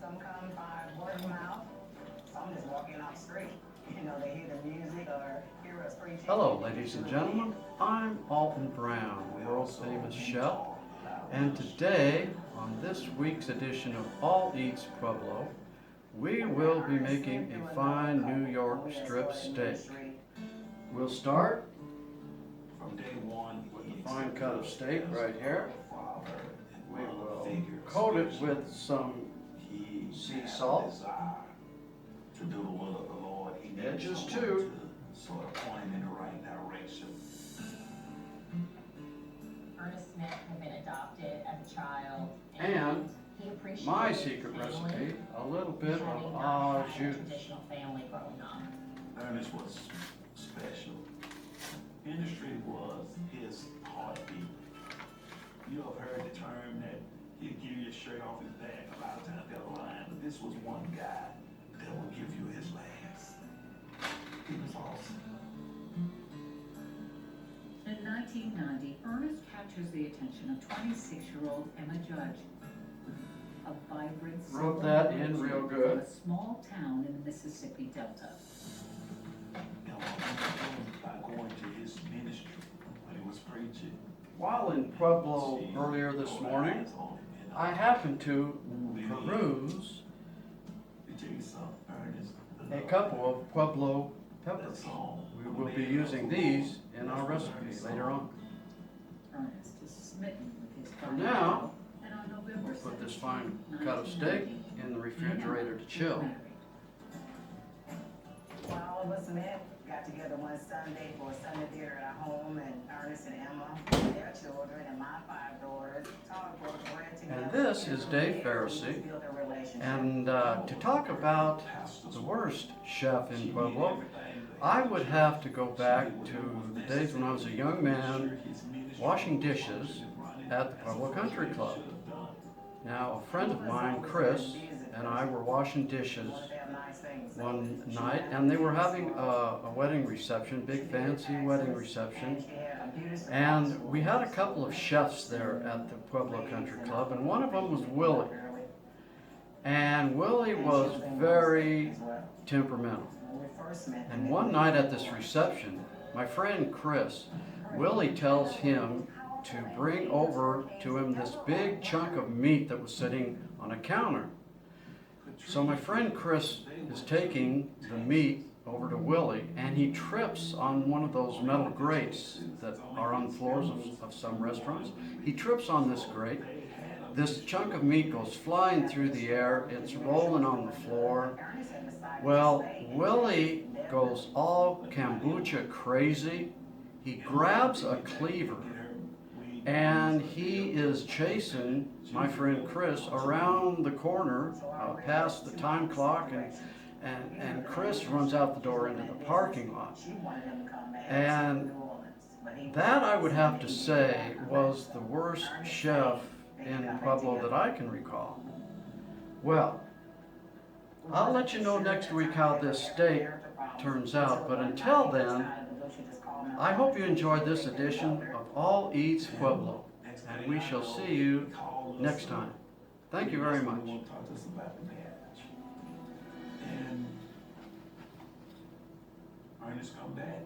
Some come by word of mouth. Some just walking off the street. They hear the music or hear us preaching. Hello, ladies and gentlemen. I'm Alton Brown, world famous chef, and today, on this week's edition of All Eats Pueblo, we will be making a fine New York strip steak. We'll start from day one with a fine cut of steak right here. We will coat it with some sea salt. To do the will of the Lord, he needs Edges someone too. to sort of point him in the right direction. Ernest Smith had been adopted as a child, And he appreciated my his secret family, recipe, a little bit having of not au had a jus. traditional family growing up. Ernest was special. Industry was his heartbeat. You have heard the term that he'd give you a shirt off his back. A lot of times got a line, but this was one guy that will give you his last. He was awesome. In 1990, Ernest captures the attention of 26-year-old Emma Judge, a vibrant, Wrote that in real from good. a small town in the Mississippi Delta. Now, by going to his ministry when he was preaching. While in Pueblo earlier this morning, I happened to peruse a couple of Pueblo peppers. We will be using these in our recipe later on. Ernest is smitten with his For fine now, and on November we'll put this 17, fine cut of steak in the refrigerator to chill. When all of us met, got together one Sunday for a Sunday dinner at our home, and Ernest and Emma, their children, and my 5 daughters, talked, broke bread together. And this is Dave Pharisee, Built a relationship. and to talk about the worst chef in Pueblo, I would have to go back to the days when I was a young man washing dishes at the Pueblo Country Club. Now, a friend of mine, Chris, and I were washing dishes one night, and they were having a wedding reception, big fancy wedding reception, and we had a couple of chefs there at the Pueblo Country Club, and one of them was Willie. And Willie was very temperamental. And one night at this reception, my friend Chris, Willie tells him to bring over to him this big chunk of meat that was sitting on a counter. So my friend Chris is taking the meat over to Willie, and he trips on one of those metal grates that are on floors of some restaurants. He trips on this grate. This chunk of meat goes flying through the air. It's rolling on the floor. Well, Willie goes all kombucha crazy. He grabs a cleaver, and he is chasing my friend Chris around the corner, past the time clock, and Chris runs out the door into the parking lot. And that, I would have to say, was the worst chef in Pueblo that I can recall. Well, I'll let you know next week how this steak turns out, but until then, I hope you enjoyed this edition of All Eats Pueblo, and we shall see you next time. Thank you very much. And Ernest come back.